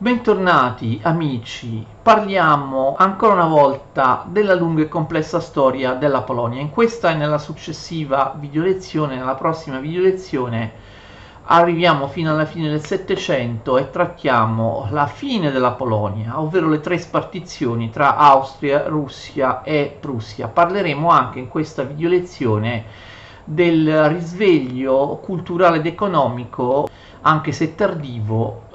Bentornati amici, parliamo ancora una volta della lunga e complessa storia della Polonia. In questa e nella successiva videolezione, nella prossima videolezione, arriviamo fino alla fine del Settecento e trattiamo la fine della Polonia, ovvero le tre spartizioni tra Austria, Russia e Prussia. Parleremo anche in questa videolezione del risveglio culturale ed economico, anche se tardivo,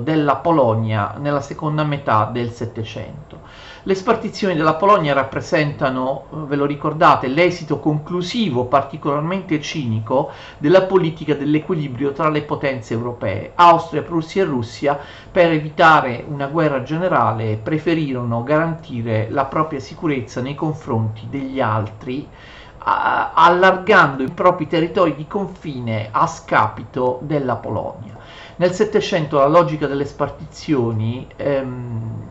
della Polonia nella seconda metà del Settecento. Le spartizioni della Polonia rappresentano, ve lo ricordate, l'esito conclusivo particolarmente cinico della politica dell'equilibrio tra le potenze europee. Austria, Prussia e Russia, per evitare una guerra generale, preferirono garantire la propria sicurezza nei confronti degli altri, allargando i propri territori di confine a scapito della Polonia. Nel Settecento la logica delle spartizioni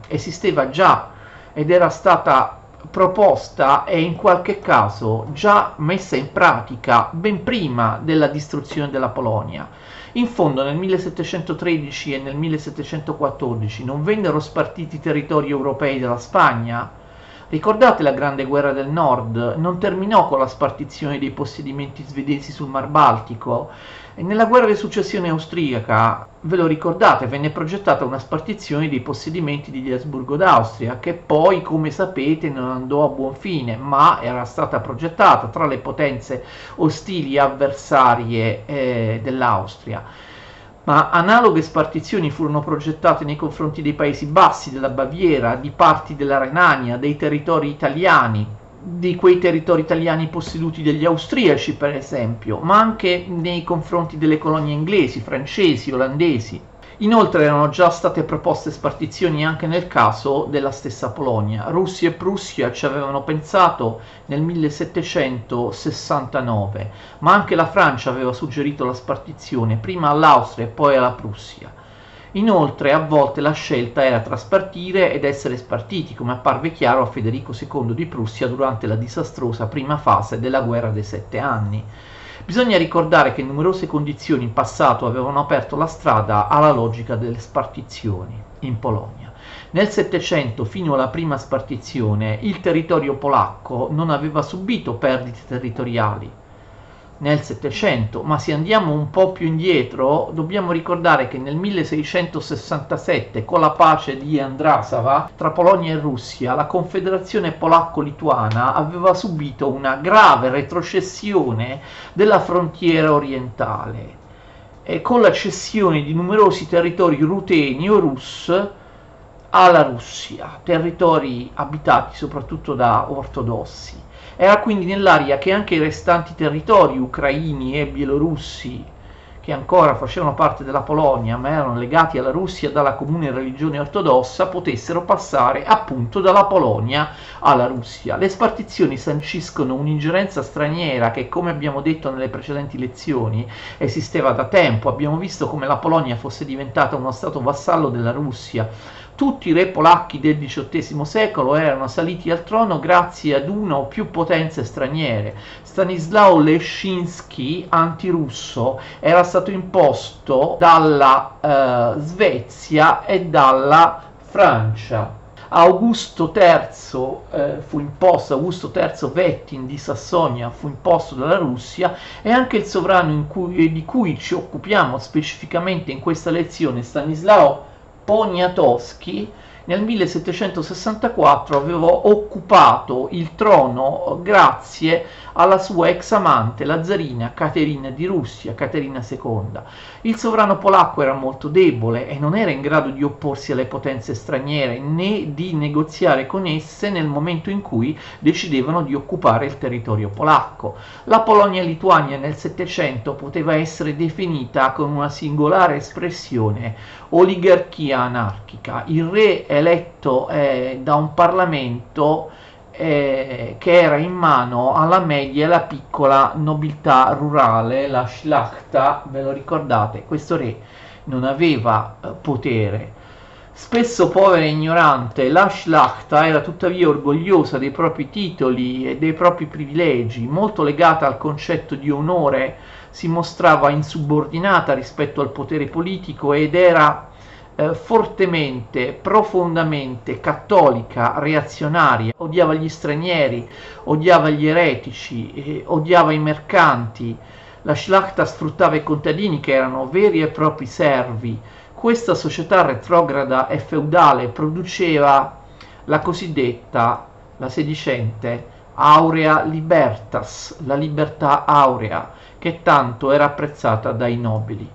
esisteva già ed era stata proposta e in qualche caso già messa in pratica ben prima della distruzione della Polonia. In fondo nel 1713 e nel 1714 non vennero spartiti i territori europei della Spagna. Ricordate la Grande Guerra del Nord? Non terminò con la spartizione dei possedimenti svedesi sul Mar Baltico. E nella guerra di successione austriaca, ve lo ricordate, venne progettata una spartizione dei possedimenti di Asburgo d'Austria, che poi, come sapete, non andò a buon fine, ma era stata progettata tra le potenze ostili e avversarie dell'Austria. Ma analoghe spartizioni furono progettate nei confronti dei Paesi Bassi, della Baviera, di parti della Renania, dei territori italiani, di quei territori italiani posseduti dagli austriaci per esempio, ma anche nei confronti delle colonie inglesi, francesi, olandesi. Inoltre erano già state proposte spartizioni anche nel caso della stessa Polonia. Russia e Prussia ci avevano pensato nel 1769, ma anche la Francia aveva suggerito la spartizione, prima all'Austria e poi alla Prussia. Inoltre a volte la scelta era tra spartire ed essere spartiti, come apparve chiaro a Federico II di Prussia durante la disastrosa prima fase della guerra dei 7 anni. Bisogna ricordare che numerose condizioni in passato avevano aperto la strada alla logica delle spartizioni in Polonia. Nel Settecento, fino alla prima spartizione, il territorio polacco non aveva subito perdite territoriali. Nel Settecento, ma se andiamo un po' più indietro, dobbiamo ricordare che nel 1667, con la pace di Andrasova tra Polonia e Russia, la Confederazione Polacco-Lituana aveva subito una grave retrocessione della frontiera orientale, e con la cessione di numerosi territori ruteni o rus alla Russia, territori abitati soprattutto da ortodossi. Era quindi nell'aria che anche i restanti territori ucraini e bielorussi, che ancora facevano parte della Polonia ma erano legati alla Russia dalla comune religione ortodossa, potessero passare appunto dalla Polonia alla Russia. Le spartizioni sanciscono un'ingerenza straniera che, come abbiamo detto nelle precedenti lezioni, esisteva da tempo. Abbiamo visto come la Polonia fosse diventata uno stato vassallo della Russia. Tutti i re polacchi del XVIII secolo erano saliti al trono grazie ad una o più potenze straniere. Stanislao Leszczyński, antirusso, era stato imposto dalla Svezia e dalla Francia. Augusto III Wettin di Sassonia fu imposto dalla Russia, e anche il sovrano di cui ci occupiamo specificamente in questa lezione, Stanislao Poniatowski, nel 1764 aveva occupato il trono grazie alla sua ex amante, la zarina Caterina di Russia, Caterina II. Il sovrano polacco era molto debole e non era in grado di opporsi alle potenze straniere né di negoziare con esse nel momento in cui decidevano di occupare il territorio polacco. La Polonia-Lituania nel Settecento poteva essere definita con una singolare espressione: oligarchia anarchica. Il re eletto da un Parlamento che era in mano alla media e alla piccola nobiltà rurale, la Szlachta, ve lo ricordate? Questo re non aveva potere. Spesso povera e ignorante, la Szlachta era tuttavia orgogliosa dei propri titoli e dei propri privilegi, molto legata al concetto di onore, si mostrava insubordinata rispetto al potere politico ed era fortemente, profondamente cattolica, reazionaria, odiava gli stranieri, odiava gli eretici, odiava i mercanti. La Szlachta sfruttava i contadini che erano veri e propri servi. Questa società retrograda e feudale produceva la cosiddetta, la sedicente, aurea libertas, la libertà aurea, che tanto era apprezzata dai nobili.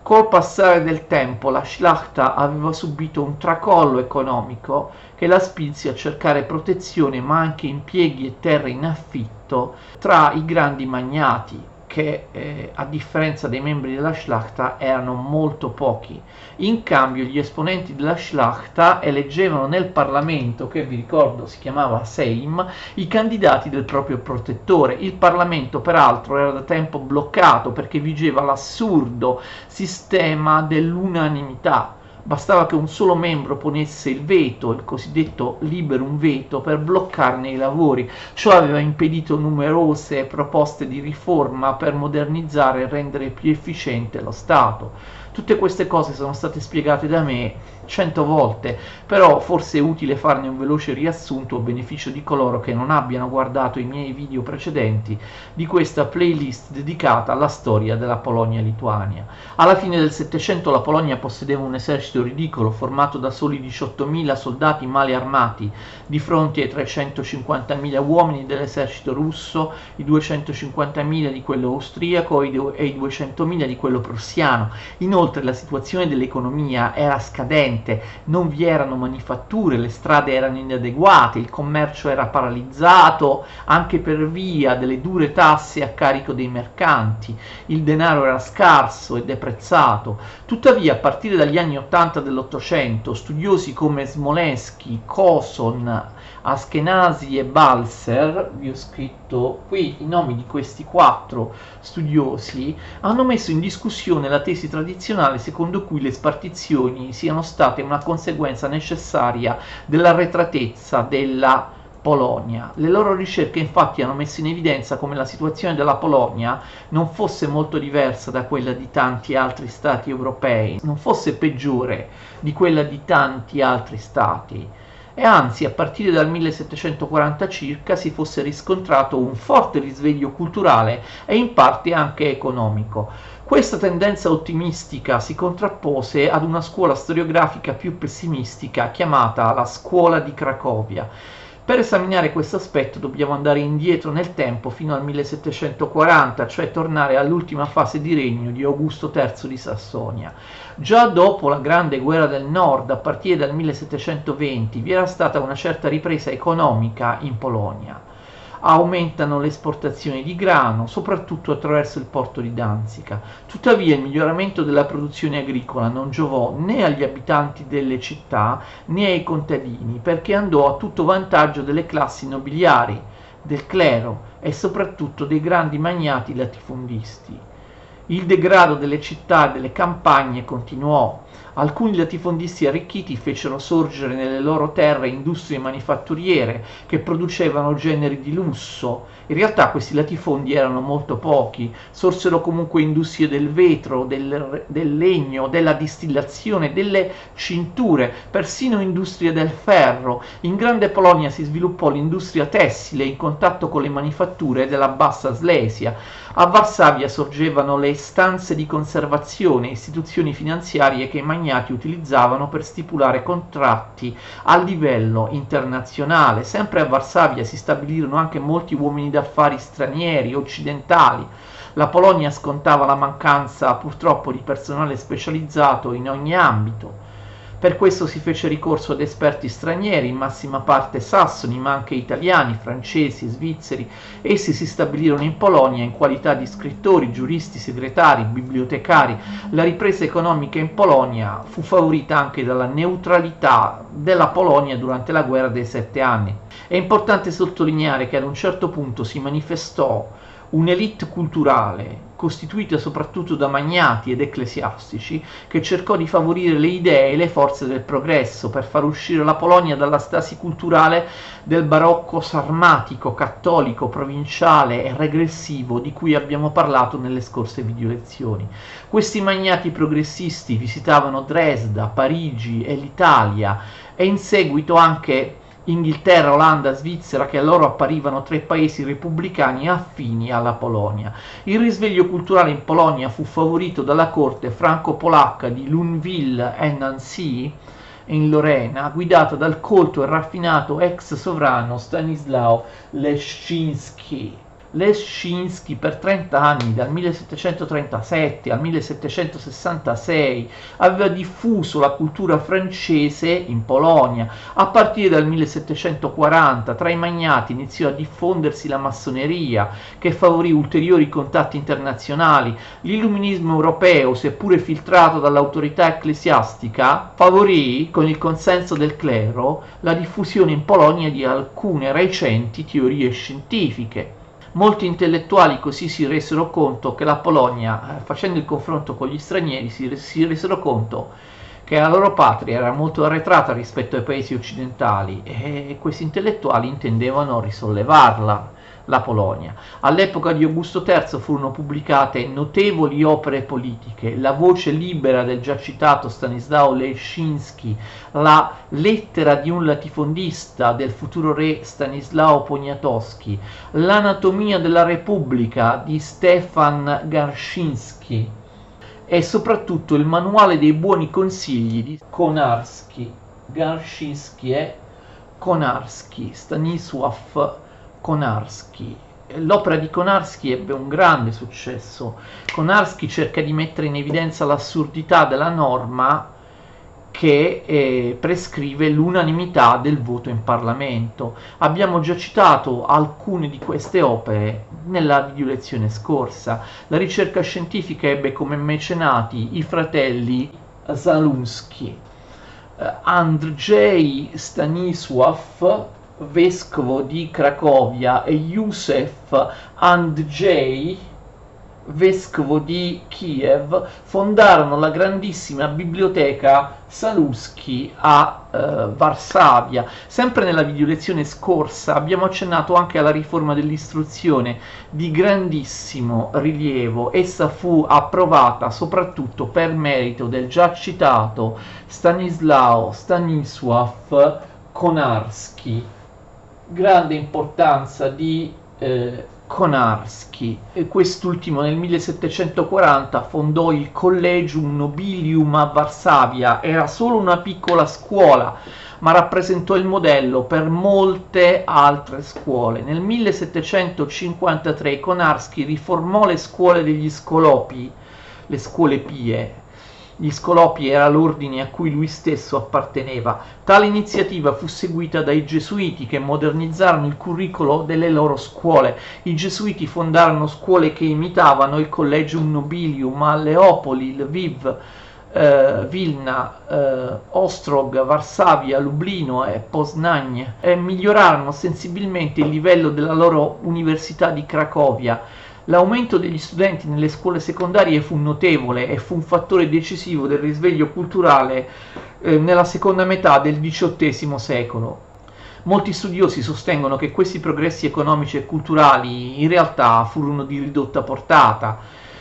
Col passare del tempo la Szlachta aveva subito un tracollo economico che la spinse a cercare protezione ma anche impieghi e terre in affitto tra i grandi magnati, che a differenza dei membri della Szlachta erano molto pochi. In cambio gli esponenti della Szlachta eleggevano nel Parlamento, che vi ricordo si chiamava Sejm, i candidati del proprio protettore. Il Parlamento peraltro era da tempo bloccato perché vigeva l'assurdo sistema dell'unanimità. Bastava che un solo membro ponesse il veto, il cosiddetto liberum veto, per bloccarne i lavori. Ciò aveva impedito numerose proposte di riforma per modernizzare e rendere più efficiente lo Stato. Tutte queste cose sono state spiegate da me 100 volte, però forse è utile farne un veloce riassunto a beneficio di coloro che non abbiano guardato i miei video precedenti di questa playlist dedicata alla storia della Polonia-Lituania. Alla fine del Settecento la Polonia possedeva un esercito ridicolo formato da soli 18.000 soldati male armati di fronte ai 350.000 uomini dell'esercito russo, i 250.000 di quello austriaco e i 200.000 di quello prussiano. Inoltre la situazione dell'economia era scadente, non vi erano manifatture, le strade erano inadeguate, il commercio era paralizzato anche per via delle dure tasse a carico dei mercanti, il denaro era scarso e deprezzato. Tuttavia, a partire dagli anni 80 dell'Ottocento, studiosi come Smolensky, Koson, Ashkenazi e Balzer, vi ho scritto qui i nomi di questi 4 studiosi, hanno messo in discussione la tesi tradizionale secondo cui le spartizioni siano state una conseguenza necessaria dell'arretratezza della Polonia. Le loro ricerche infatti hanno messo in evidenza come la situazione della Polonia non fosse molto diversa da quella di tanti altri stati europei, non fosse peggiore di quella di tanti altri stati, e anzi a partire dal 1740 circa si fosse riscontrato un forte risveglio culturale e in parte anche economico. Questa tendenza ottimistica si contrappose ad una scuola storiografica più pessimistica chiamata la Scuola di Cracovia. Per esaminare questo aspetto dobbiamo andare indietro nel tempo fino al 1740, cioè tornare all'ultima fase di regno di Augusto III di Sassonia. Già dopo la Grande Guerra del Nord, a partire dal 1720, vi era stata una certa ripresa economica in Polonia. Aumentano le esportazioni di grano, soprattutto attraverso il porto di Danzica. Tuttavia il miglioramento della produzione agricola non giovò né agli abitanti delle città né ai contadini, perché andò a tutto vantaggio delle classi nobiliari, del clero e soprattutto dei grandi magnati latifondisti. Il degrado delle città e delle campagne continuò. Alcuni latifondisti arricchiti fecero sorgere nelle loro terre industrie manifatturiere che producevano generi di lusso. In realtà questi latifondi erano molto pochi, sorsero comunque industrie del vetro, del legno, della distillazione, delle cinture, persino industrie del ferro. In Grande Polonia si sviluppò l'industria tessile in contatto con le manifatture della Bassa Slesia. A Varsavia sorgevano le stanze di conservazione, istituzioni finanziarie che i magnati utilizzavano per stipulare contratti a livello internazionale. Sempre a Varsavia si stabilirono anche molti uomini d'affari stranieri, occidentali. La Polonia scontava la mancanza purtroppo di personale specializzato in ogni ambito. Per questo si fece ricorso ad esperti stranieri, in massima parte sassoni, ma anche italiani, francesi, svizzeri. Essi si stabilirono in Polonia in qualità di scrittori, giuristi, segretari, bibliotecari. La ripresa economica in Polonia fu favorita anche dalla neutralità della Polonia durante la guerra dei 7 anni. È importante sottolineare che ad un certo punto si manifestò un'elite culturale costituita soprattutto da magnati ed ecclesiastici che cercò di favorire le idee e le forze del progresso per far uscire la Polonia dalla stasi culturale del barocco sarmatico, cattolico, provinciale e regressivo di cui abbiamo parlato nelle scorse video lezioni. Questi magnati progressisti visitavano Dresda, Parigi e l'Italia e in seguito anche Inghilterra, Olanda, Svizzera, che a loro apparivano tre paesi repubblicani affini alla Polonia. Il risveglio culturale in Polonia fu favorito dalla corte franco-polacca di Lunéville e Nancy in Lorena, guidata dal colto e raffinato ex sovrano Stanislao Leszczyński. Leszczyński per 30 anni, dal 1737 al 1766, aveva diffuso la cultura francese in Polonia. A partire dal 1740 tra i magnati iniziò a diffondersi la massoneria, che favorì ulteriori contatti internazionali. L'illuminismo europeo, seppure filtrato dall'autorità ecclesiastica, favorì, con il consenso del clero, la diffusione in Polonia di alcune recenti teorie scientifiche. Molti intellettuali così si resero conto che la Polonia, facendo il confronto con gli stranieri, si resero conto che la loro patria era molto arretrata rispetto ai paesi occidentali e questi intellettuali intendevano risollevarla, la Polonia. All'epoca di Augusto III furono pubblicate notevoli opere politiche, la voce libera del già citato Stanislao Leszczyński, la lettera di un latifondista del futuro re Stanislao Poniatowski, l'anatomia della Repubblica di Stefan Garszynski e soprattutto il manuale dei buoni consigli di Konarski, Garszynski e Konarski, Stanisław Konarski. L'opera di Konarski ebbe un grande successo. Konarski cerca di mettere in evidenza l'assurdità della norma che prescrive l'unanimità del voto in Parlamento. Abbiamo già citato alcune di queste opere nella video lezione scorsa. La ricerca scientifica ebbe come mecenati i fratelli Zaluński, Andrzej Stanisław, vescovo di Cracovia, e Józef Andrzej, vescovo di Kiev, fondarono la grandissima biblioteca Zaluński a Varsavia. Sempre nella video lezione scorsa abbiamo accennato anche alla riforma dell'istruzione di grandissimo rilievo. Essa fu approvata soprattutto per merito del già citato Stanisław Konarski. Grande importanza di Konarski. Quest'ultimo nel 1740 fondò il Collegium Nobilium a Varsavia. Era solo una piccola scuola, ma rappresentò il modello per molte altre scuole. Nel 1753 Konarski riformò le scuole degli Scolopi, le scuole pie. Gli Scolopi era l'ordine a cui lui stesso apparteneva. Tale iniziativa fu seguita dai Gesuiti, che modernizzarono il curriculum delle loro scuole. I Gesuiti fondarono scuole che imitavano il Collegium Nobilium a Leopoli, Lviv, Vilna, Ostrog, Varsavia, Lublino e Poznań, e migliorarono sensibilmente il livello della loro università di Cracovia. L'aumento degli studenti nelle scuole secondarie fu notevole e fu un fattore decisivo del risveglio culturale nella seconda metà del XVIII secolo. Molti studiosi sostengono che questi progressi economici e culturali in realtà furono di ridotta portata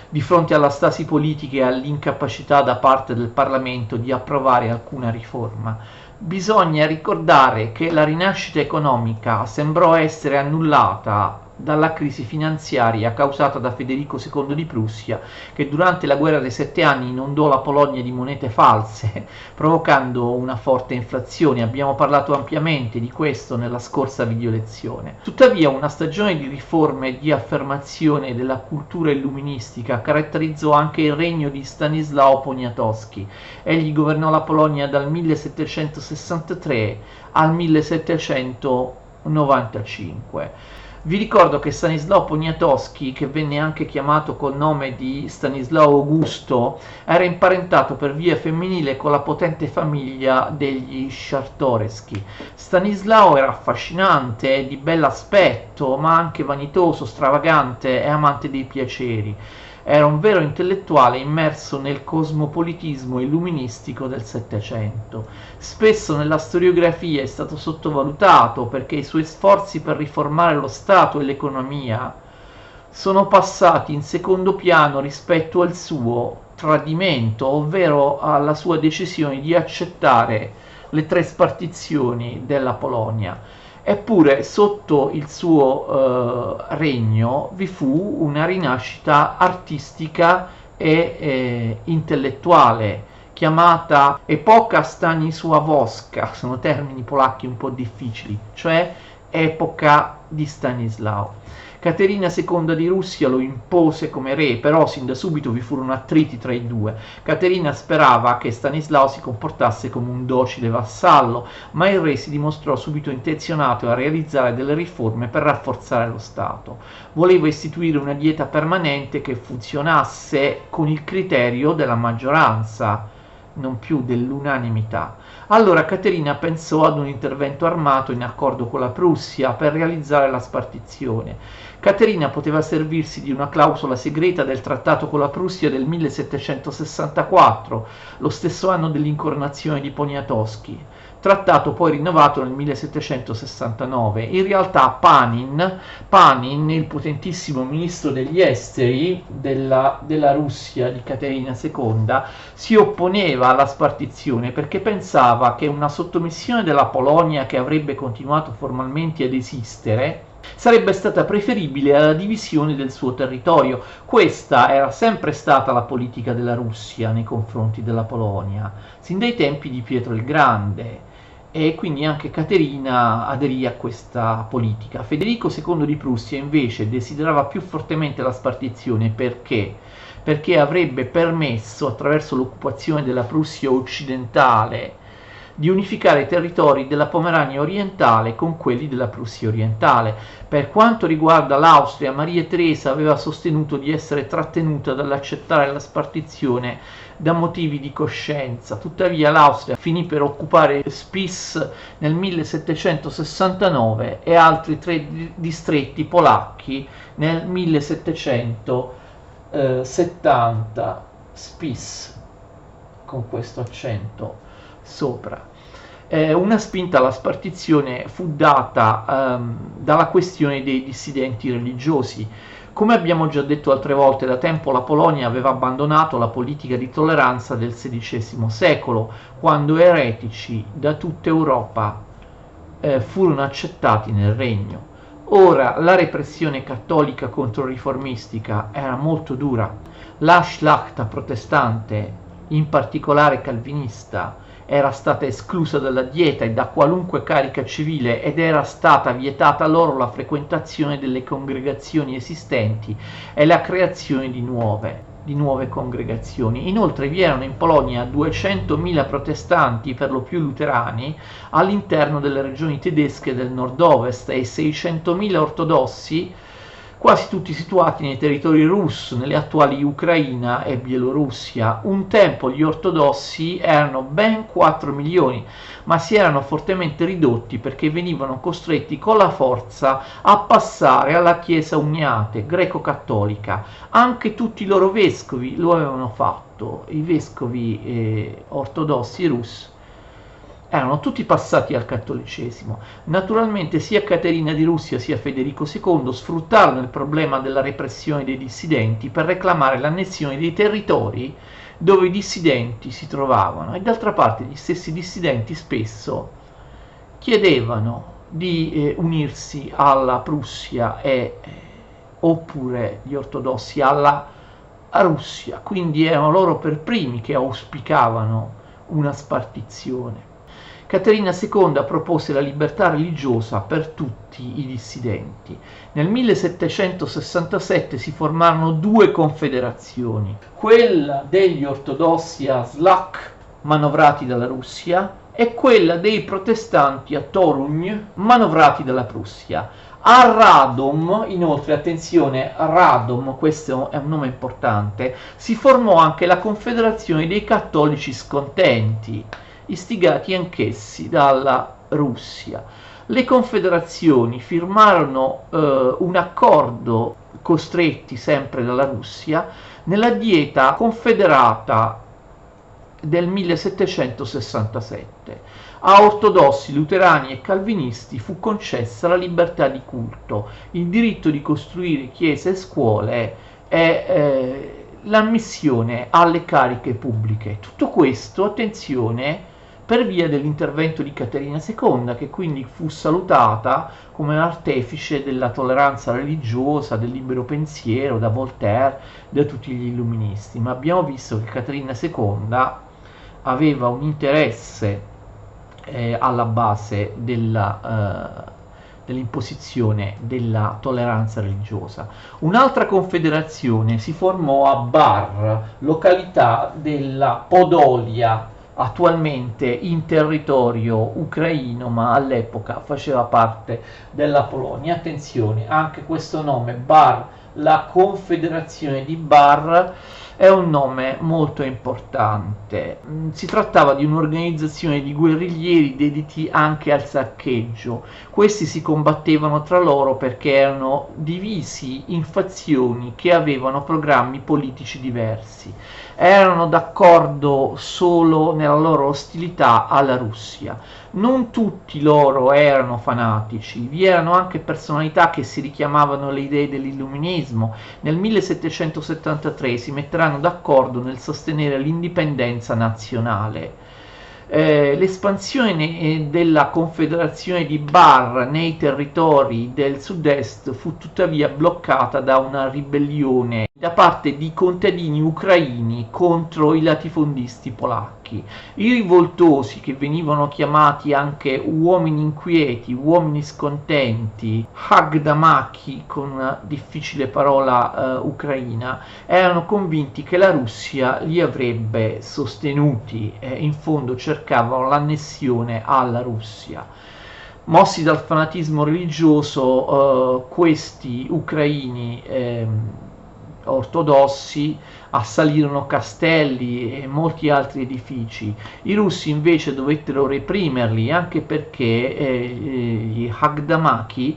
di fronte alla stasi politica e all'incapacità da parte del Parlamento di approvare alcuna riforma. Bisogna ricordare che la rinascita economica sembrò essere annullata dalla crisi finanziaria causata da Federico II di Prussia, che durante la guerra dei 7 anni inondò la Polonia di monete false, provocando una forte inflazione. Abbiamo parlato ampiamente di questo nella scorsa video lezione. Tuttavia, una stagione di riforme e di affermazione della cultura illuministica caratterizzò anche il regno di Stanislao Poniatowski. Egli governò la Polonia dal 1763 al 1795. Vi ricordo che Stanislao Poniatowski, che venne anche chiamato col nome di Stanislao Augusto, era imparentato per via femminile con la potente famiglia degli Czartoryski. Stanislao era affascinante, di bell'aspetto, ma anche vanitoso, stravagante e amante dei piaceri. Era un vero intellettuale immerso nel cosmopolitismo illuministico del Settecento. Spesso nella storiografia è stato sottovalutato perché i suoi sforzi per riformare lo Stato e l'economia sono passati in secondo piano rispetto al suo tradimento, ovvero alla sua decisione di accettare le tre spartizioni della Polonia. Eppure sotto il suo regno vi fu una rinascita artistica e intellettuale chiamata Epoka Stanisławowska, sono termini polacchi un po' difficili, cioè epoca di Stanislao. Caterina II di Russia lo impose come re, però sin da subito vi furono attriti tra i due. Caterina sperava che Stanislao si comportasse come un docile vassallo, ma il re si dimostrò subito intenzionato a realizzare delle riforme per rafforzare lo Stato. Voleva istituire una dieta permanente che funzionasse con il criterio della maggioranza, non più dell'unanimità. Allora Caterina pensò ad un intervento armato in accordo con la Prussia per realizzare la spartizione. Caterina poteva servirsi di una clausola segreta del trattato con la Prussia del 1764, lo stesso anno dell'incoronazione di Poniatowski, trattato poi rinnovato nel 1769. In realtà Panin, il potentissimo ministro degli esteri della Russia di Caterina II, si opponeva alla spartizione perché pensava che una sottomissione della Polonia, che avrebbe continuato formalmente ad esistere, sarebbe stata preferibile alla divisione del suo territorio. Questa era sempre stata la politica della Russia nei confronti della Polonia, sin dai tempi di Pietro il Grande, e quindi anche Caterina aderì a questa politica. Federico II di Prussia invece desiderava più fortemente la spartizione perché avrebbe permesso, attraverso l'occupazione della Prussia occidentale, di unificare i territori della Pomerania orientale con quelli della Prussia orientale. Per quanto riguarda l'Austria, Maria Teresa aveva sostenuto di essere trattenuta dall'accettare la spartizione da motivi di coscienza. Tuttavia l'Austria finì per occupare Spiš nel 1769 e altri 3 distretti polacchi nel 1770. Spiš, con questo accento sopra. Una spinta alla spartizione fu data dalla questione dei dissidenti religiosi. Come abbiamo già detto altre volte, da tempo la Polonia aveva abbandonato la politica di tolleranza del XVI secolo, quando eretici da tutta Europa furono accettati nel regno. Ora la repressione cattolica controriformistica era molto dura. La Szlachta protestante, in particolare calvinista, era stata esclusa dalla dieta e da qualunque carica civile ed era stata vietata loro la frequentazione delle congregazioni esistenti e la creazione di nuove congregazioni. Inoltre vi erano in Polonia 200.000 protestanti, per lo più luterani, all'interno delle regioni tedesche del nord-ovest e 600.000 ortodossi, quasi tutti situati nei territori russi, nelle attuali Ucraina e Bielorussia. Un tempo gli ortodossi erano ben 4 milioni, ma si erano fortemente ridotti perché venivano costretti con la forza a passare alla Chiesa uniate, greco-cattolica. Anche tutti i loro vescovi lo avevano fatto, i vescovi ortodossi russi erano tutti passati al cattolicesimo. Naturalmente sia Caterina di Russia sia Federico II sfruttarono il problema della repressione dei dissidenti per reclamare l'annessione dei territori dove i dissidenti si trovavano, e d'altra parte gli stessi dissidenti spesso chiedevano di unirsi alla Prussia oppure gli ortodossi alla Russia, quindi erano loro per primi che auspicavano una spartizione. Caterina II propose la libertà religiosa per tutti i dissidenti. Nel 1767 si formarono 2 confederazioni, quella degli ortodossi a Szlak, manovrati dalla Russia, e quella dei protestanti a Toruń, manovrati dalla Prussia. A Radom, inoltre, attenzione, Radom, questo è un nome importante, si formò anche la Confederazione dei Cattolici Scontenti, istigati anch'essi dalla Russia. Le confederazioni firmarono un accordo, costretti sempre dalla Russia, nella Dieta Confederata del 1767. A ortodossi, luterani e calvinisti fu concessa la libertà di culto, il diritto di costruire chiese e scuole e l'ammissione alle cariche pubbliche. Tutto questo, attenzione, per via dell'intervento di Caterina II, che quindi fu salutata come l'artefice della tolleranza religiosa, del libero pensiero, da Voltaire, da tutti gli illuministi. Ma abbiamo visto che Caterina II aveva un interesse alla base dell'imposizione della tolleranza religiosa. Un'altra confederazione si formò a Bar, località della Podolia, attualmente in territorio ucraino, ma all'epoca faceva parte della Polonia. Attenzione, anche questo nome, Bar, la Confederazione di Bar, è un nome molto importante. Si trattava di un'organizzazione di guerriglieri dediti anche al saccheggio. Questi si combattevano tra loro perché erano divisi in fazioni che avevano programmi politici diversi. Erano d'accordo solo nella loro ostilità alla Russia. Non tutti loro erano fanatici, vi erano anche personalità che si richiamavano alle idee dell'illuminismo. Nel 1773 si metteranno d'accordo nel sostenere l'indipendenza nazionale. L'espansione della Confederazione di Bar nei territori del sud-est fu tuttavia bloccata da una ribellione da parte di contadini ucraini contro i latifondisti polacchi. I rivoltosi, che venivano chiamati anche uomini inquieti, uomini scontenti, Hagdamaki, con una difficile parola ucraina, erano convinti che la Russia li avrebbe sostenuti, in fondo cercavano l'annessione alla Russia. Mossi dal fanatismo religioso, questi ucraini ortodossi assalirono castelli e molti altri edifici. I russi invece dovettero reprimerli, anche perché gli Hagdamaki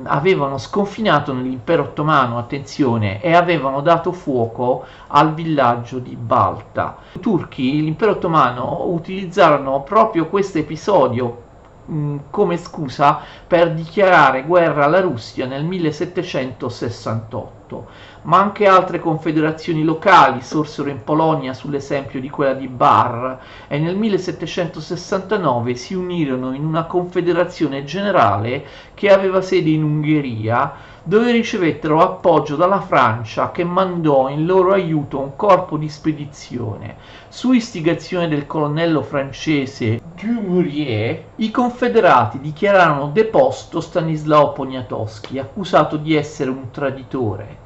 avevano sconfinato nell'impero ottomano, attenzione, e avevano dato fuoco al villaggio di Balta. I turchi, l'impero ottomano, utilizzarono proprio questo episodio come scusa per dichiarare guerra alla Russia nel 1768. Ma anche altre confederazioni locali sorsero in Polonia sull'esempio di quella di Bar, e nel 1769 si unirono in una confederazione generale che aveva sede in Ungheria, dove ricevettero appoggio dalla Francia, che mandò in loro aiuto un corpo di spedizione. Su istigazione del colonnello francese Dumouriez, i confederati dichiararono deposto Stanislao Poniatowski, accusato di essere un traditore.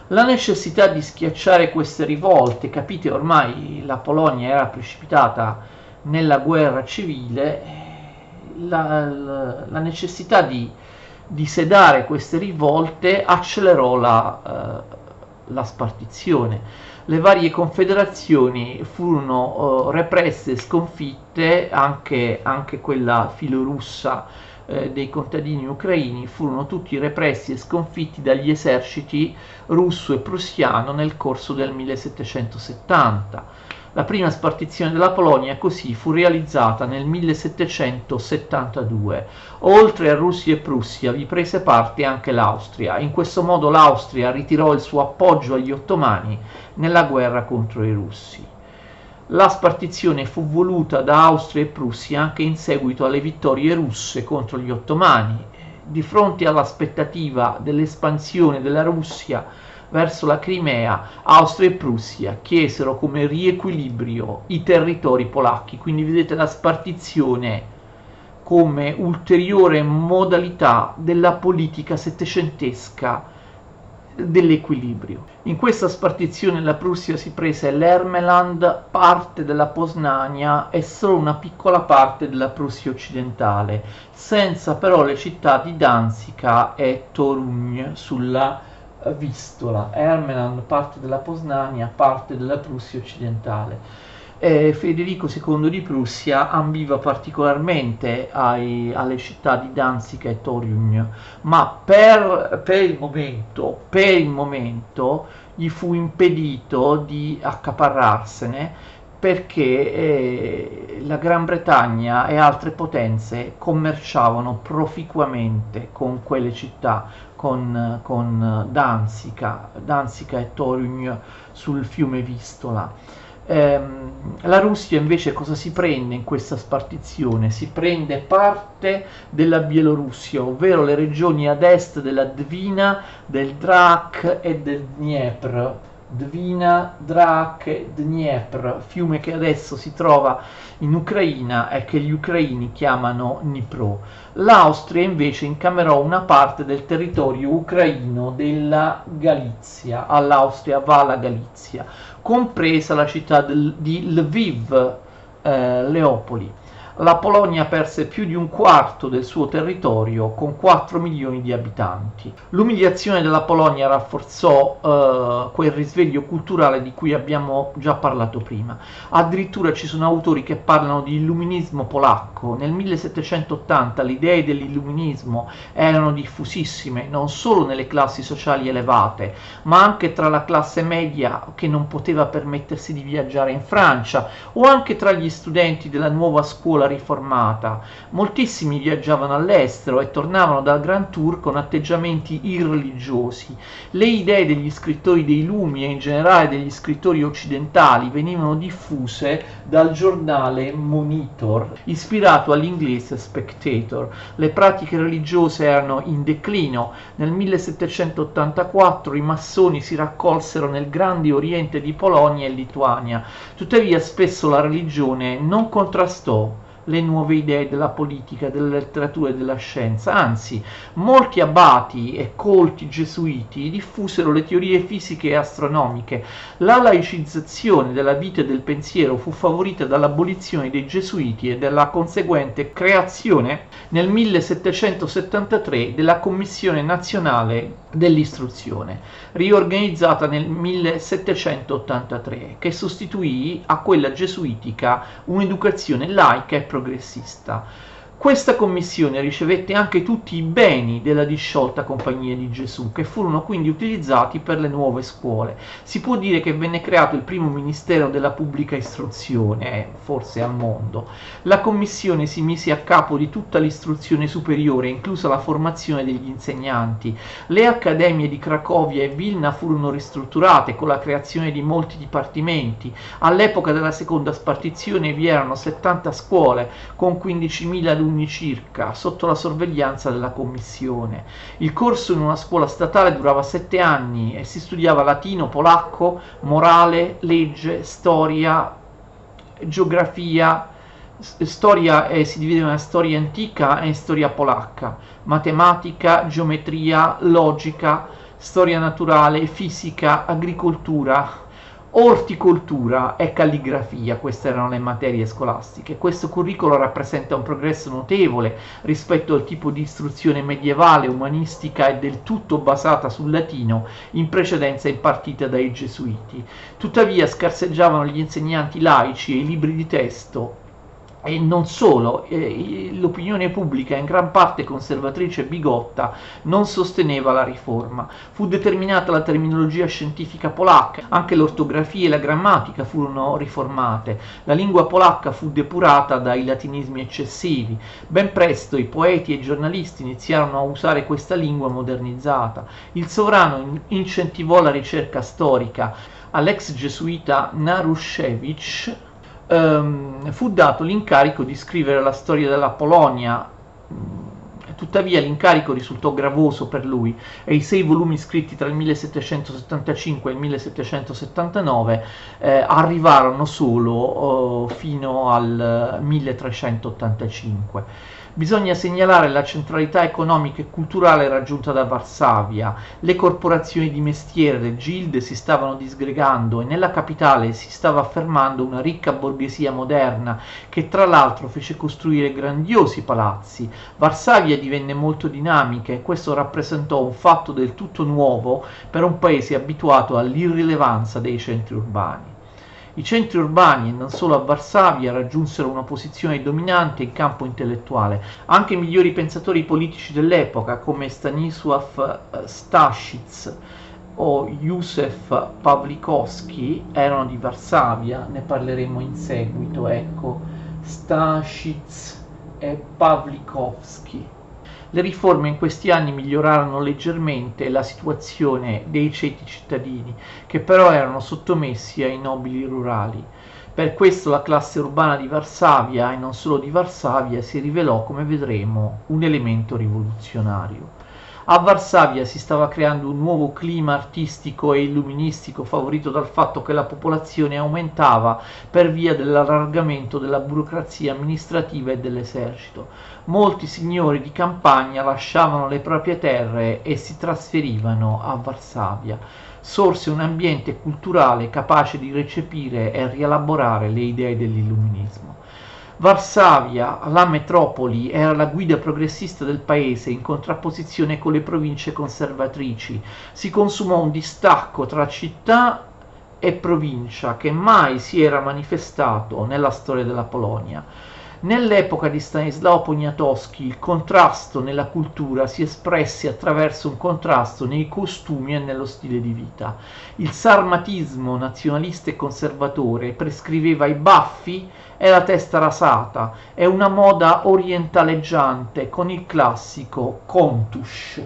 La necessità di schiacciare queste rivolte, capite, ormai la Polonia era precipitata nella guerra civile, la necessità di sedare queste rivolte accelerò la spartizione. Le varie confederazioni furono represse e sconfitte, anche quella filorussa dei contadini ucraini furono tutti repressi e sconfitti dagli eserciti russo e prussiano nel corso del 1770. La prima spartizione della Polonia così fu realizzata nel 1772. Oltre a Russia e Prussia vi prese parte anche l'Austria. In questo modo l'Austria ritirò il suo appoggio agli ottomani nella guerra contro i russi. La spartizione fu voluta da Austria e Prussia anche in seguito alle vittorie russe contro gli ottomani. Di fronte all'aspettativa dell'espansione della Russia verso la Crimea, Austria e Prussia chiesero come riequilibrio i territori polacchi. Quindi vedete la spartizione come ulteriore modalità della politica settecentesca dell'equilibrio. In questa spartizione la Prussia si prese l'Ermeland, parte della Posnania e solo una piccola parte della Prussia occidentale, senza però le città di Danzica e Torugn sulla Vistola. Ermeland, parte della Posnania, parte della Prussia occidentale. Federico II di Prussia ambiva particolarmente alle città di Danzica e Torugn, ma per il momento gli fu impedito di accaparrarsene perché la Gran Bretagna e altre potenze commerciavano proficuamente con quelle città, con Danzica e Torugn sul fiume Vistola. La Russia invece cosa si prende in questa spartizione? Si prende parte della Bielorussia, ovvero le regioni ad est della Dvina, del Drak e del Dniepr. Dvina, Drak e Dniepr, fiume che adesso si trova in Ucraina e che gli ucraini chiamano Dnipro. L'Austria invece incamerò una parte del territorio ucraino della Galizia, all'Austria va la Galizia, compresa la città di Lviv, Leopoli. La Polonia perse più di un quarto del suo territorio con 4 milioni di abitanti. L'umiliazione della Polonia rafforzò quel risveglio culturale di cui abbiamo già parlato prima. Addirittura ci sono autori che parlano di illuminismo polacco. Nel 1780 le idee dell'illuminismo erano diffusissime non solo nelle classi sociali elevate, ma anche tra la classe media che non poteva permettersi di viaggiare in Francia, o anche tra gli studenti della nuova scuola riformata. Moltissimi viaggiavano all'estero e tornavano dal Grand Tour con atteggiamenti irreligiosi. Le idee degli scrittori dei Lumi e in generale degli scrittori occidentali venivano diffuse dal giornale Monitor, ispirato all'inglese Spectator. Le pratiche religiose erano in declino. Nel 1784 i massoni si raccolsero nel grande oriente di Polonia e Lituania. Tuttavia spesso la religione non contrastò le nuove idee della politica, della letteratura e della scienza, anzi molti abati e colti gesuiti diffusero le teorie fisiche e astronomiche. La laicizzazione della vita e del pensiero fu favorita dall'abolizione dei gesuiti e dalla conseguente creazione nel 1773 della Commissione Nazionale dell'Istruzione, riorganizzata nel 1783, che sostituì a quella gesuitica un'educazione laica e progressista. Questa commissione ricevette anche tutti i beni della disciolta Compagnia di Gesù, che furono quindi utilizzati per le nuove scuole. Si può dire che venne creato il primo ministero della pubblica istruzione, forse al mondo. La commissione si mise a capo di tutta l'istruzione superiore, inclusa la formazione degli insegnanti. Le accademie di Cracovia e Vilna furono ristrutturate con la creazione di molti dipartimenti. All'epoca della seconda spartizione vi erano 70 scuole con 15.000 alunni circa, sotto la sorveglianza della commissione. Il corso in una scuola statale durava 7 anni e si studiava latino, polacco, morale, legge, storia, geografia, storia si divideva in storia antica e in storia polacca, matematica, geometria, logica, storia naturale, fisica, agricoltura, orticoltura e calligrafia. Queste erano le materie scolastiche. Questo curriculum rappresenta un progresso notevole rispetto al tipo di istruzione medievale, umanistica e del tutto basata sul latino in precedenza impartita dai gesuiti. Tuttavia scarseggiavano gli insegnanti laici e i libri di testo. E non solo, l'opinione pubblica, in gran parte conservatrice e bigotta, non sosteneva la riforma. Fu determinata la terminologia scientifica polacca, anche l'ortografia e la grammatica furono riformate. La lingua polacca fu depurata dai latinismi eccessivi. Ben presto i poeti e i giornalisti iniziarono a usare questa lingua modernizzata. Il sovrano incentivò la ricerca storica. All'ex gesuita Naruszewicz fu dato l'incarico di scrivere la storia della Polonia, Tuttavia l'incarico risultò gravoso per lui e i 6 volumi scritti tra il 1775 e il 1779 arrivarono solo fino al 1385. Bisogna segnalare la centralità economica e culturale raggiunta da Varsavia. Le corporazioni di mestiere, le gilde si stavano disgregando e nella capitale si stava affermando una ricca borghesia moderna che tra l'altro fece costruire grandiosi palazzi. Varsavia divenne molto dinamica e questo rappresentò un fatto del tutto nuovo per un paese abituato all'irrilevanza dei centri urbani. I centri urbani, e non solo a Varsavia, raggiunsero una posizione dominante in campo intellettuale. Anche i migliori pensatori politici dell'epoca, come Stanisław Staszic o Józef Pawlikowski, erano di Varsavia, ne parleremo in seguito, ecco, Staszic e Pawlikowski. Le riforme in questi anni migliorarono leggermente la situazione dei ceti cittadini, che però erano sottomessi ai nobili rurali. Per questo la classe urbana di Varsavia, e non solo di Varsavia, si rivelò, come vedremo, un elemento rivoluzionario. A Varsavia si stava creando un nuovo clima artistico e illuministico favorito dal fatto che la popolazione aumentava per via dell'allargamento della burocrazia amministrativa e dell'esercito. Molti signori di campagna lasciavano le proprie terre e si trasferivano a Varsavia. Sorse un ambiente culturale capace di recepire e rielaborare le idee dell'illuminismo. Varsavia, la metropoli, era la guida progressista del paese in contrapposizione con le province conservatrici. Si consumò un distacco tra città e provincia che mai si era manifestato nella storia della Polonia. Nell'epoca di Stanislao Poniatowski il contrasto nella cultura si espresse attraverso un contrasto nei costumi e nello stile di vita. Il sarmatismo nazionalista e conservatore prescriveva i baffi e la testa rasata e una moda orientaleggiante con il classico kontusz.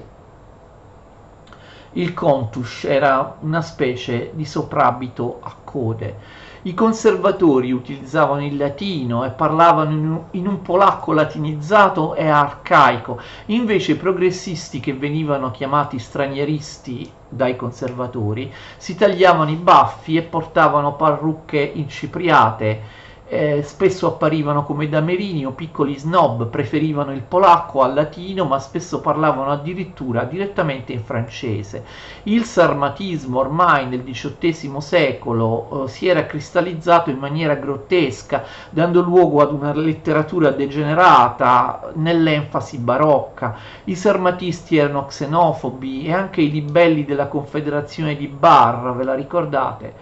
Il kontusz era una specie di soprabito a code. I conservatori utilizzavano il latino e parlavano in un polacco latinizzato e arcaico, invece i progressisti, che venivano chiamati stranieristi dai conservatori, si tagliavano i baffi e portavano parrucche incipriate. Spesso apparivano come damerini o piccoli snob, preferivano il polacco al latino, ma spesso parlavano addirittura direttamente in francese. Il sarmatismo ormai nel XVIII secolo si era cristallizzato in maniera grottesca, dando luogo ad una letteratura degenerata nell'enfasi barocca. I sarmatisti erano xenofobi e anche i libelli della Confederazione di Bar, ve la ricordate?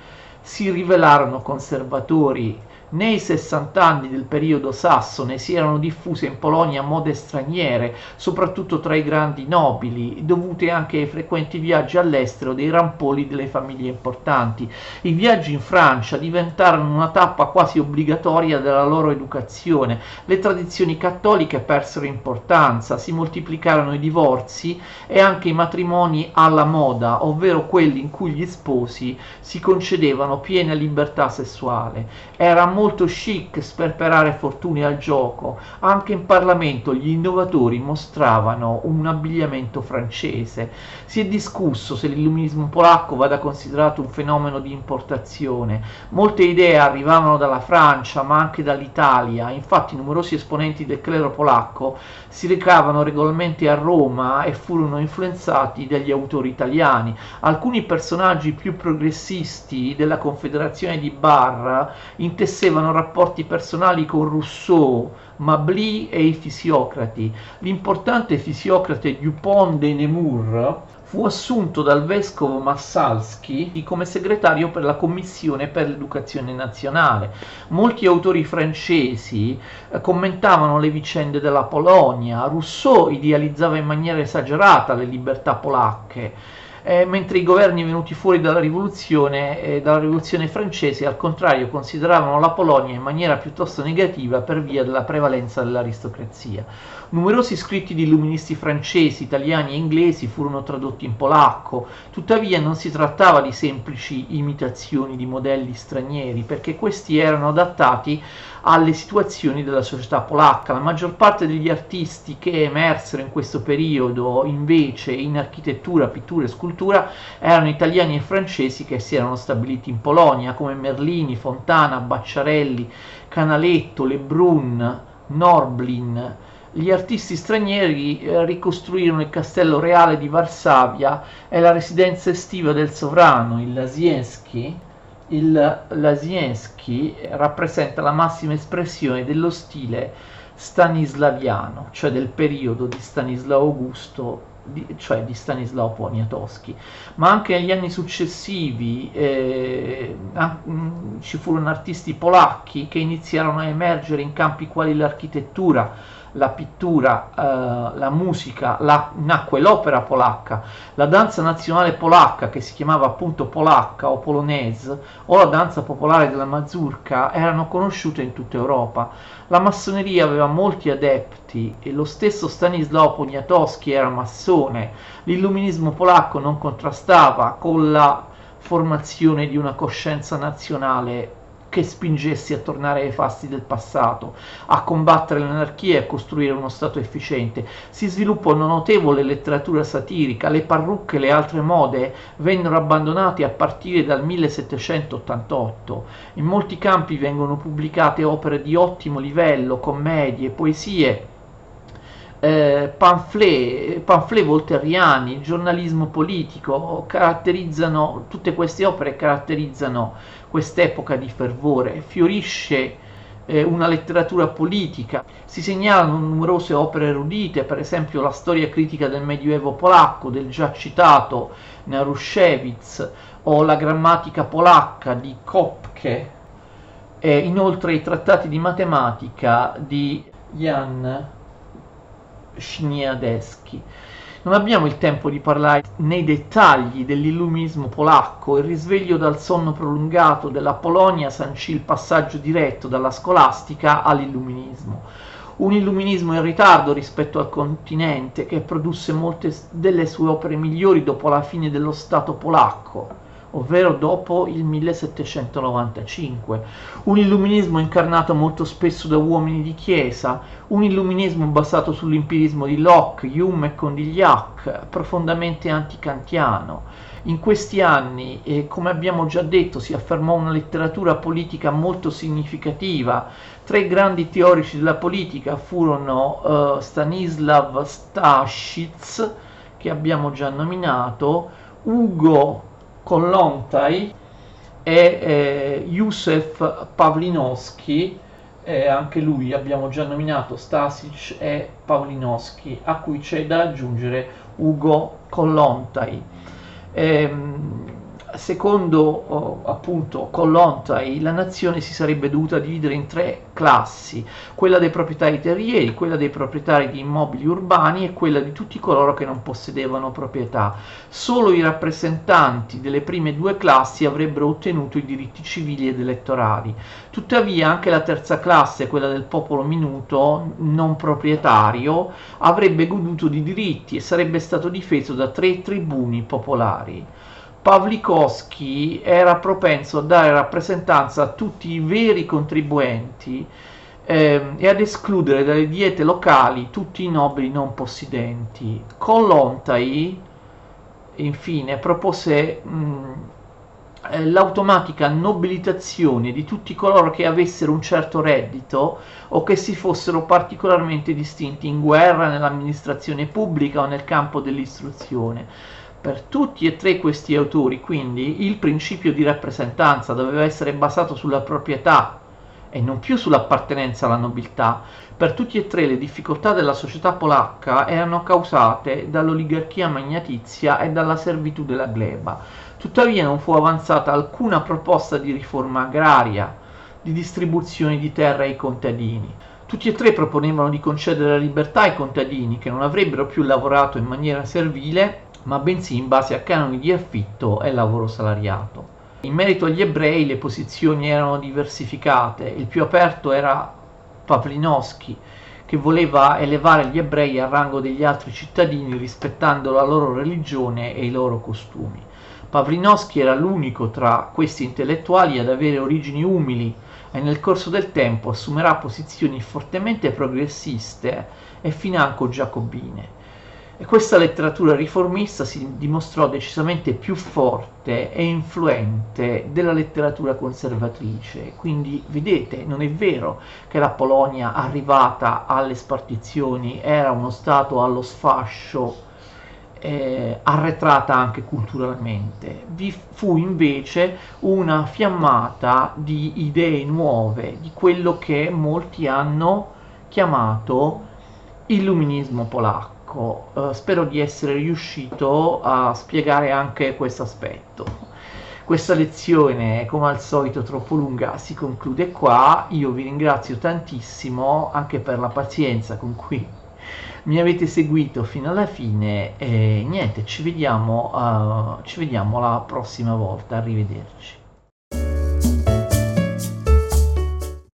Si rivelarono conservatori. Nei 60 anni del periodo sassone si erano diffuse in Polonia mode straniere, soprattutto tra i grandi nobili, dovute anche ai frequenti viaggi all'estero dei rampoli delle famiglie importanti. I viaggi in Francia diventarono una tappa quasi obbligatoria della loro educazione. Le tradizioni cattoliche persero importanza, si moltiplicarono i divorzi e anche i matrimoni alla moda, ovvero quelli in cui gli sposi si concedevano piena libertà sessuale. Era molto chic sperperare fortune al gioco. Anche in Parlamento gli innovatori mostravano un abbigliamento francese. Si è discusso se l'illuminismo polacco vada considerato un fenomeno di importazione. Molte idee arrivavano dalla Francia, ma anche dall'Italia. Infatti numerosi esponenti del clero polacco si recavano regolarmente a Roma e furono influenzati dagli autori italiani. Alcuni personaggi più progressisti della Confederazione di Bar intessevano rapporti personali con Rousseau, Mably e i fisiocrati. L'importante fisiocrate Dupont de Nemours fu assunto dal vescovo Massalski come segretario per la Commissione per l'Educazione Nazionale. Molti autori francesi commentavano le vicende della Polonia. Rousseau idealizzava in maniera esagerata le libertà polacche. Mentre i governi venuti fuori dalla rivoluzione francese, al contrario, consideravano la Polonia in maniera piuttosto negativa per via della prevalenza dell'aristocrazia. Numerosi scritti di illuministi francesi, italiani e inglesi furono tradotti in polacco, tuttavia non si trattava di semplici imitazioni di modelli stranieri, perché questi erano adattati alle situazioni della società polacca. La maggior parte degli artisti che emersero in questo periodo invece in architettura, pittura e scultura erano italiani e francesi che si erano stabiliti in Polonia, come Merlini, Fontana, Bacciarelli, Canaletto, Lebrun, Norblin. Gli artisti stranieri ricostruirono il castello reale di Varsavia e la residenza estiva del sovrano, il Lasienski. Il Lasienski rappresenta la massima espressione dello stile stanislaviano, cioè del periodo di Stanislao Augusto, cioè di Stanislao Poniatowski. Ma anche negli anni successivi ci furono artisti polacchi che iniziarono a emergere in campi quali l'architettura, la pittura, la musica, nacque l'opera polacca, la danza nazionale polacca che si chiamava appunto polacca o polonaise, o la danza popolare della mazurka, erano conosciute in tutta Europa. La massoneria aveva molti adepti e lo stesso Stanislao Poniatowski era massone. L'illuminismo polacco non contrastava con la formazione di una coscienza nazionale che spingesse a tornare ai fasti del passato, a combattere l'anarchia e a costruire uno Stato efficiente. Si sviluppò una notevole letteratura satirica, le parrucche e le altre mode vennero abbandonate a partire dal 1788. In molti campi vengono pubblicate opere di ottimo livello, commedie, poesie, pamphlet voltairiani, giornalismo politico, tutte queste opere caratterizzano quest'epoca di fervore. Fiorisce una letteratura politica, si segnalano numerose opere erudite, per esempio la storia critica del Medioevo polacco del già citato Naruszewicz o la grammatica polacca di Kopke, e inoltre i trattati di matematica di Jan Śniadecki. Non abbiamo il tempo di parlare nei dettagli dell'illuminismo polacco. Il risveglio dal sonno prolungato della Polonia sancì il passaggio diretto dalla scolastica all'illuminismo. Un illuminismo in ritardo rispetto al continente che produsse molte delle sue opere migliori dopo la fine dello Stato polacco, ovvero dopo il 1795, un illuminismo incarnato molto spesso da uomini di chiesa, un illuminismo basato sull'empirismo di Locke, Hume e Condillac, profondamente anticantiano. In questi anni, come abbiamo già detto, si affermò una letteratura politica molto significativa. Tre grandi teorici della politica furono Stanislav Staszic, che abbiamo già nominato, Ugo Kollontai e Józef Pawlinowski, anche lui abbiamo già nominato Stasic e Pawlinowski, a cui c'è da aggiungere Ugo Kollontai. Secondo appunto Kollontai, la nazione si sarebbe dovuta dividere in tre classi: quella dei proprietari terrieri, quella dei proprietari di immobili urbani e quella di tutti coloro che non possedevano proprietà. Solo i rappresentanti delle prime due classi avrebbero ottenuto i diritti civili ed elettorali. Tuttavia anche la terza classe, quella del popolo minuto non proprietario, avrebbe goduto di diritti e sarebbe stato difeso da tre tribuni popolari. Pawlikowski era propenso a dare rappresentanza a tutti i veri contribuenti e ad escludere dalle diete locali tutti i nobili non possidenti. Kollontai, infine, propose l'automatica nobilitazione di tutti coloro che avessero un certo reddito o che si fossero particolarmente distinti in guerra, nell'amministrazione pubblica o nel campo dell'istruzione. Per tutti e tre questi autori, quindi, il principio di rappresentanza doveva essere basato sulla proprietà e non più sull'appartenenza alla nobiltà. Per tutti e tre le difficoltà della società polacca erano causate dall'oligarchia magnatizia e dalla servitù della gleba. Tuttavia non fu avanzata alcuna proposta di riforma agraria, di distribuzione di terra ai contadini. Tutti e tre proponevano di concedere la libertà ai contadini, che non avrebbero più lavorato in maniera servile, ma bensì in base a canoni di affitto e lavoro salariato. In merito agli ebrei le posizioni erano diversificate. Il più aperto era Pawlinowski, che voleva elevare gli ebrei al rango degli altri cittadini rispettando la loro religione e i loro costumi. Pawlinowski era l'unico tra questi intellettuali ad avere origini umili, e nel corso del tempo assumerà posizioni fortemente progressiste e financo giacobine. E questa letteratura riformista si dimostrò decisamente più forte e influente della letteratura conservatrice. Quindi vedete, non è vero che la Polonia arrivata alle spartizioni era uno stato allo sfascio, arretrata anche culturalmente. Vi fu invece una fiammata di idee nuove, di quello che molti hanno chiamato illuminismo polacco. Spero di essere riuscito a spiegare anche questo aspetto. Questa lezione, come al solito troppo lunga, si conclude qua. Io vi ringrazio tantissimo anche per la pazienza con cui mi avete seguito fino alla fine e niente, ci vediamo la prossima volta. Arrivederci.